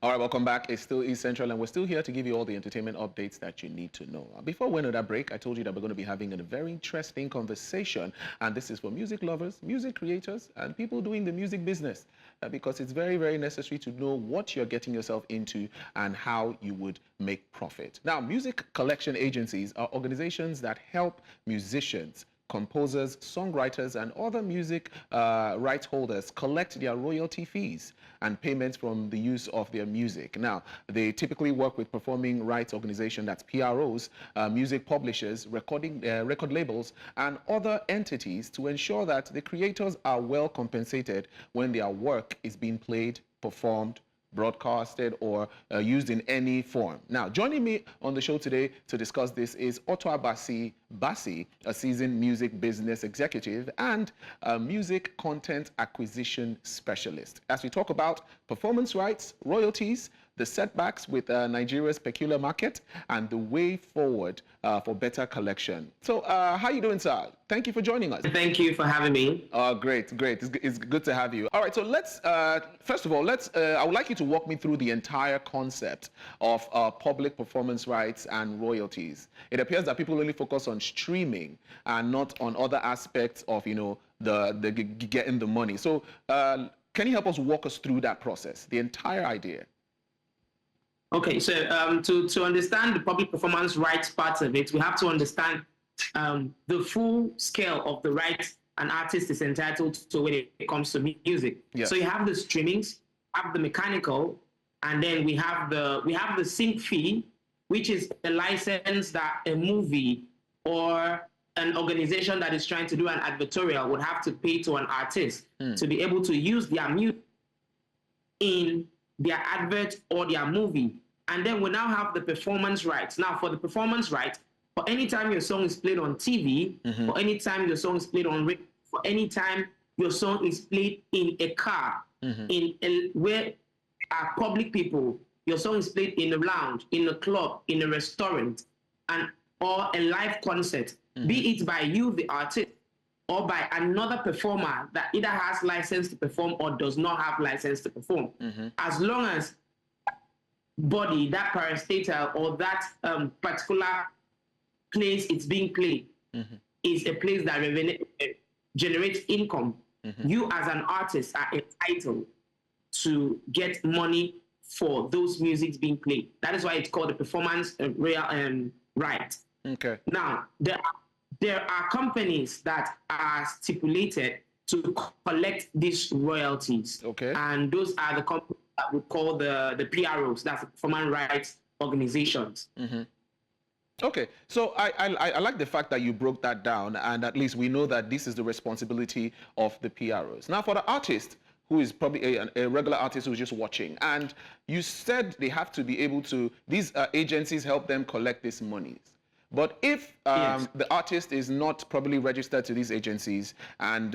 All right, welcome back. It's still East Central, and we're still here to give you all the entertainment updates that you need to know. Before we went on that break, I told you that we're going to be having a very interesting conversation, and this is for music lovers, music creators, and people doing the music business, because it's very, very necessary to know what you're getting yourself into and how you would make profit. Now, music collection agencies are organizations that help musicians, composers, songwriters, and other music rights holders collect their royalty fees and payments from the use of their music. Now, they typically work with performing rights organizations, that's PROs, music publishers, record labels, and other entities to ensure that the creators are well compensated when their work is being played, performed, broadcasted, or used in any form. Now, joining me on the show today to discuss this is Otto Bassi, a seasoned music business executive and a music content acquisition specialist, as we talk about performance rights, royalties, the setbacks with Nigeria's peculiar market, and the way forward for better collection. So how are you doing, sir? Thank you for joining us. Thank you for having me. Great. It's good to have you. All right, so let's, first of all, I would like you to walk me through the entire concept of public performance rights and royalties. It appears that people only focus on streaming and not on other aspects of, the getting the money. So can you help us walk us through that process, the entire idea? Okay, so to understand the public performance rights part of it, we have to understand the full scale of the rights an artist is entitled to when it comes to music. Yes. So you have the streamings, have the mechanical, and then we have the sync fee, which is a license that a movie or an organization that is trying to do an advertorial would have to pay to an artist to be able to use their music in their advert or their movie. And then we now have the performance rights. Now, for the performance rights, for any time your song is played on TV, for any time your song is played on radio, for any time your song is played in a car, where are public people, your song is played in a lounge, in a club, in a restaurant, or a live concert, be it by you, the artist, or by another performer that either has license to perform or does not have license to perform. As long as body, that parastatal, or that particular place it's being played is a place that generates income, you as an artist are entitled to get money for those musics being played. That is why it's called the performance right. Okay. Now, there are companies that are stipulated to collect these royalties. Okay. And those are the companies that we call the PROs, that's performance rights organizations. Okay, so I like the fact that you broke that down, and at least we know that this is the responsibility of the PROs. Now, for the artist, who is probably a regular artist who's just watching, and you said they have to be able to, these agencies help them collect these monies. But if the artist is not properly registered to these agencies and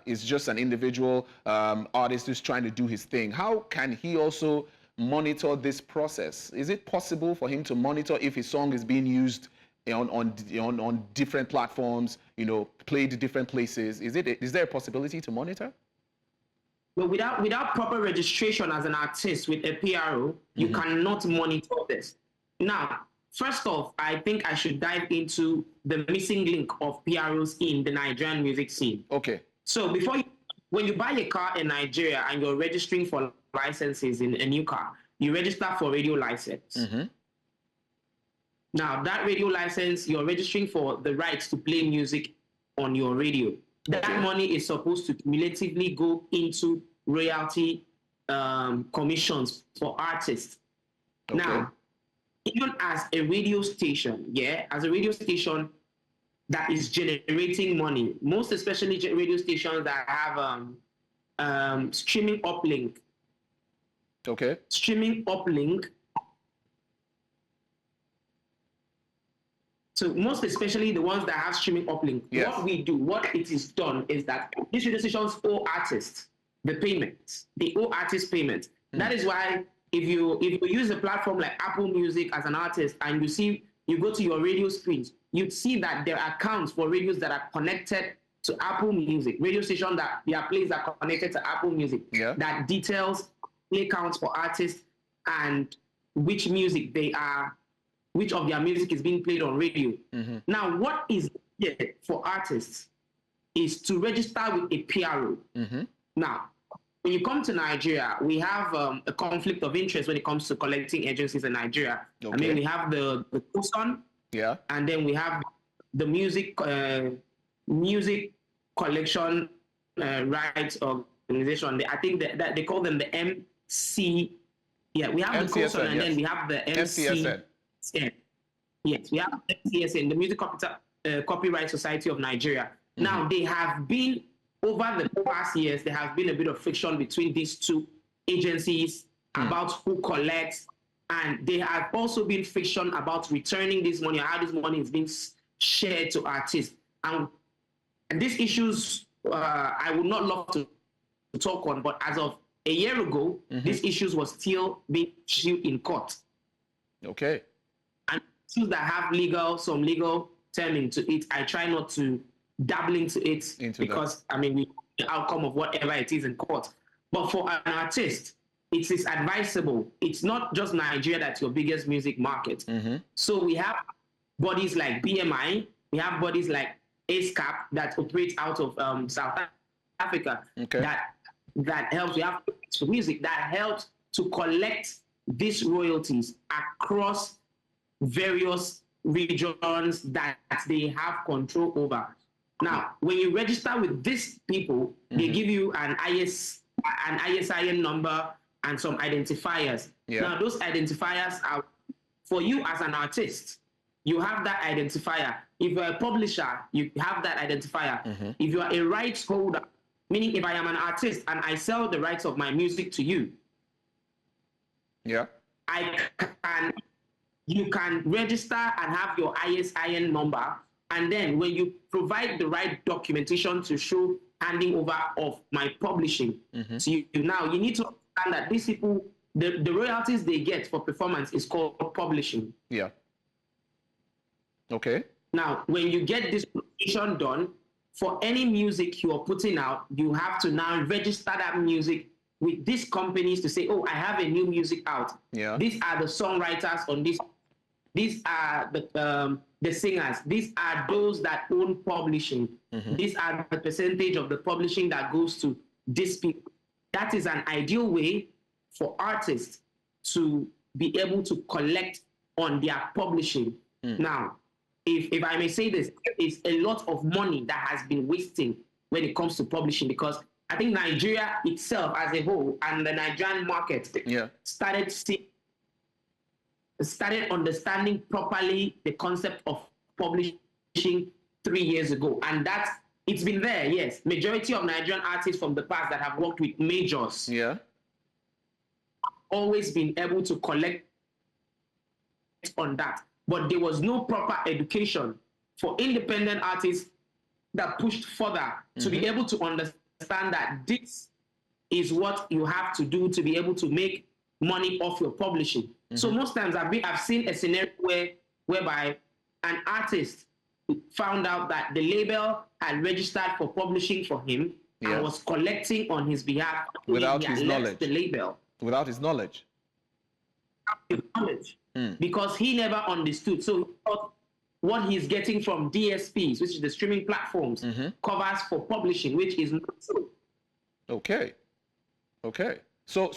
is just an individual artist who's trying to do his thing, how can he also monitor this process? Is it possible for him to monitor if his song is being used on different platforms, played different places? Is there a possibility to monitor? Well, without proper registration as an artist with a PRO, you cannot monitor this. Now, first off, I think I should dive into the missing link of PROs in the Nigerian music scene. Okay. So when you buy a car in Nigeria and you're registering for licenses in a new car, you register for radio license. Now, that radio license, you're registering for the rights to play music on your radio. That money is supposed to cumulatively go into royalty commissions for artists. Okay. Now, even as a radio station, that is generating money, most especially radio stations that have streaming uplink. Okay. Streaming uplink. So most especially the ones that have streaming uplink. Yes. What it is done is that these radio stations owe artists the payments. They owe artists payment. That is why if you use a platform like Apple Music as an artist and you go to your radio screens, you'd see that there are accounts for radios that are connected to Apple Music, radio stations that their plays are connected to Apple Music, that details play counts for artists and which music they are, which of their music is being played on radio. Now, what is needed for artists is to register with a PRO. Now, when you come to Nigeria, we have a conflict of interest when it comes to collecting agencies in Nigeria. I mean, we have the COSON, and then we have the music collection rights organization. I think that they call them the MC. Yeah, we have the COSON, and then we have the MCSN. Yes, we have MCSN, the Music Copyright Society of Nigeria. Now, they have been, over the past years, there has been a bit of friction between these two agencies about who collects, and there have also been friction about returning this money, how this money is being shared to artists. And these issues, I would not love to talk on, but as of a year ago, these issues were still being issued in court. Okay. And issues that have some legal term into it, I try not to dabble into it because, I mean, the outcome of whatever it is in court. But for an artist, it is advisable. It's not just Nigeria that's your biggest music market. So we have bodies like BMI, we have bodies like ASCAP that operate out of South Africa that helps. We have music that helps to collect these royalties across various regions that they have control over. Now, when you register with these people, they give you an ISIN number and some identifiers. Now, those identifiers are for you as an artist. You have that identifier. If you're a publisher, you have that identifier. If you are a rights holder, meaning if I am an artist and I sell the rights of my music to you, you can register and have your ISIN number. And then when you provide the right documentation to show handing over of my publishing, so you need to understand that these people, the royalties they get for performance is called publishing. Okay. Now, when you get this publication done, for any music you are putting out, you have to now register that music with these companies to say, oh, I have a new music out. These are the songwriters on this. These are the singers. These are those that own publishing. These are the percentage of the publishing that goes to these people. That is an ideal way for artists to be able to collect on their publishing. Now, if I may say this, it's a lot of money that has been wasting when it comes to publishing, because I think Nigeria itself as a whole and the Nigerian market started understanding properly the concept of publishing 3 years ago. And it's been there, yes. Majority of Nigerian artists from the past that have worked with majors always been able to collect on that. But there was no proper education for independent artists that pushed further to be able to understand that this is what you have to do to be able to make money off your publishing. So most times I've seen a scenario whereby an artist found out that the label had registered for publishing for him and was collecting on his behalf without his knowledge. The label. Without his knowledge. Because he never understood. So he thought what he's getting from DSPs, which is the streaming platforms, covers for publishing, which is not true. Okay. So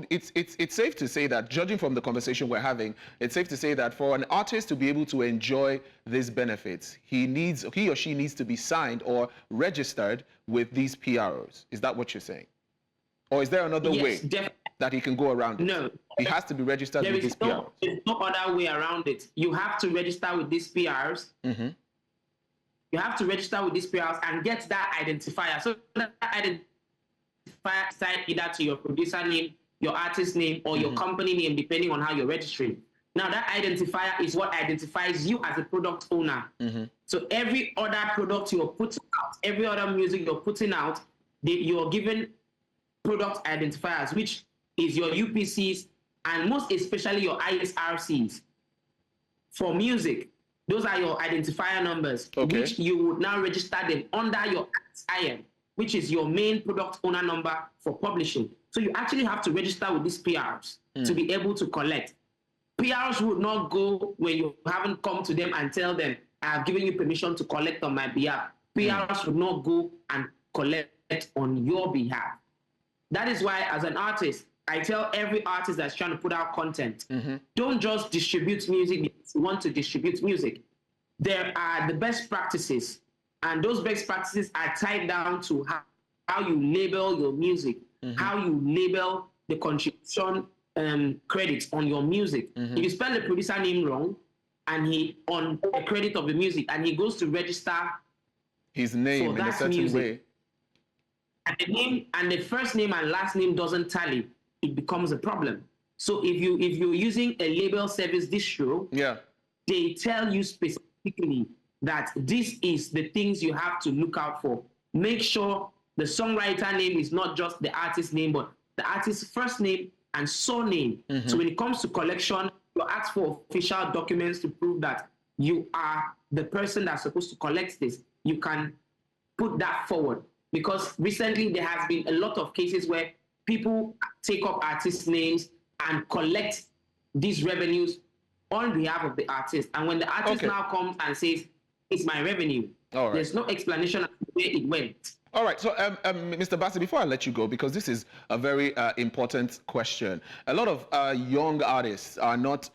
it's safe to say that, judging from the conversation we're having, it's safe to say that for an artist to be able to enjoy these benefits, he or she needs to be signed or registered with these PROs. Is that what you're saying? Or is there another way that he can go around it? No. He has to be registered with these PRs. There's no other way around it. You have to register with these PRs. You have to register with these PRs and get that identifier. So that identifier side either to your producer name, your artist name, or your company name, depending on how you're registering. Now, that identifier is what identifies you as a product owner. So every other product you're putting out, every other music you're putting out, you're given product identifiers, which is your UPCs and most especially your ISRCs. For music, those are your identifier numbers, which you would now register them under your ISIN, which is your main product owner number for publishing. So you actually have to register with these PRs to be able to collect. PRs would not go where you haven't come to them and tell them, I have given you permission to collect on my behalf. PRs would not go and collect on your behalf. That is why, as an artist, I tell every artist that's trying to put out content, don't just distribute music because you want to distribute music. There are the best practices, and those best practices are tied down to how you label your music, how you label the contribution credits on your music. If you spell the producer name wrong, and he on a credit of the music, and he goes to register his name in a certain way, and the name and the first name and last name doesn't tally, it becomes a problem. So if you're using a label service distro, they tell you specifically that this is the things you have to look out for. Make sure the songwriter name is not just the artist's name, but the artist's first name and surname. So when it comes to collection, you ask for official documents to prove that you are the person that's supposed to collect this. You can put that forward, because recently there has been a lot of cases where people take up artist names and collect these revenues on behalf of the artist. And when the artist now comes and says, it's my revenue, there's no explanation of where it went. All right, so Mr. Bassey, before I let you go, because this is a very important question, a lot of young artists are not,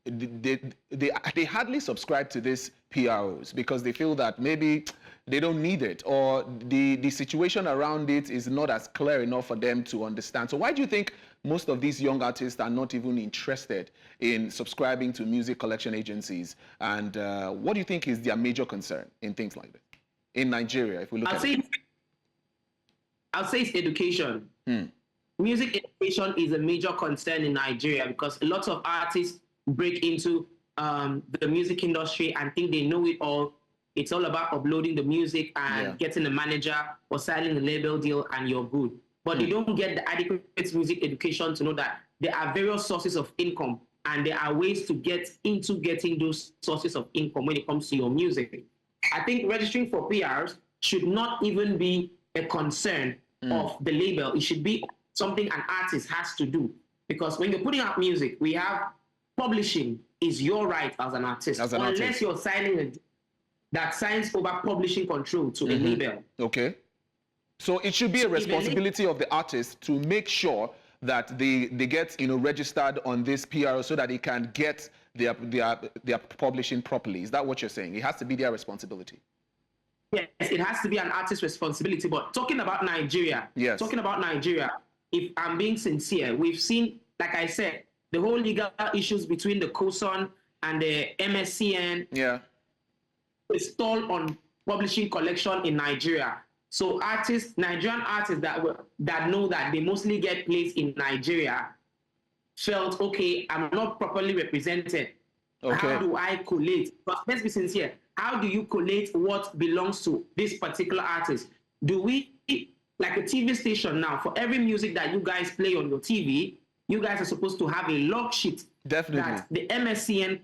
they hardly subscribe to this PROs because they feel that maybe they don't need it, or the situation around it is not as clear enough for them to understand. So why do you think most of these young artists are not even interested in subscribing to music collection agencies? And what do you think is their major concern in things like that? In Nigeria, if we look at it? I'll say it's education. Music education is a major concern in Nigeria because a lot of artists break into the music industry and think they know it all. It's all about uploading the music and getting a manager or signing a label deal and you're good. But they don't get the adequate music education to know that there are various sources of income and there are ways to get into getting those sources of income when it comes to your music. I think registering for PRs should not even be a concern of the label. It should be something an artist has to do. Because when you're putting out music, we have publishing is your right as an artist. Unless you're signing a that signs over publishing control to a label. Okay. So it should be a responsibility of the artist to make sure that they get registered on this PR so that they can get their publishing properly. Is that what you're saying? It has to be their responsibility. Yes, it has to be an artist's responsibility. But talking about Nigeria, if I'm being sincere, we've seen, like I said, the whole legal issues between the COSON and the MSCN. Stall on publishing collection in Nigeria. So Nigerian artists that know that they mostly get placed in Nigeria felt, okay, I'm not properly represented. How do I collate? But let's be sincere. How do you collate what belongs to this particular artist? Do we, like a TV station now, for every music that you guys play on your TV, you guys are supposed to have a log sheet that the MSCN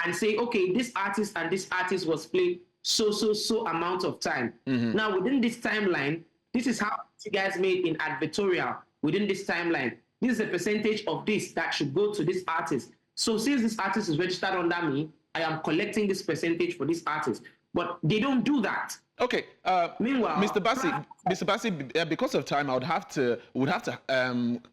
and say, okay, this artist and this artist was played so amount of time. Now, within this timeline, this is how you guys made in advertorial. Within this timeline, this is a percentage of this that should go to this artist. So since this artist is registered under me, I am collecting this percentage for this artist. But they don't do that. Okay. Meanwhile, Mr. Bassey, because of time, would have to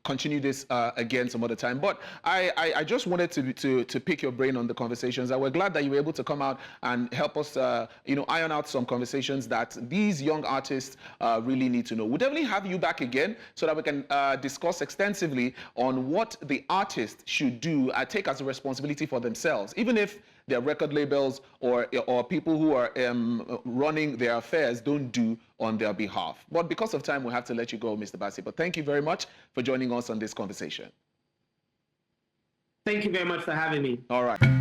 continue this again some other time. But I just wanted to pick your brain on the conversations. We're glad that you were able to come out and help us, iron out some conversations that these young artists really need to know. We'll definitely have you back again so that we can discuss extensively on what the artists should do, take as a responsibility for themselves, even if their record labels or people who are running their affairs don't do on their behalf. But because of time, we'll have to let you go, Mr. Bassey. But thank you very much for joining us on this conversation. Thank you very much for having me. All right.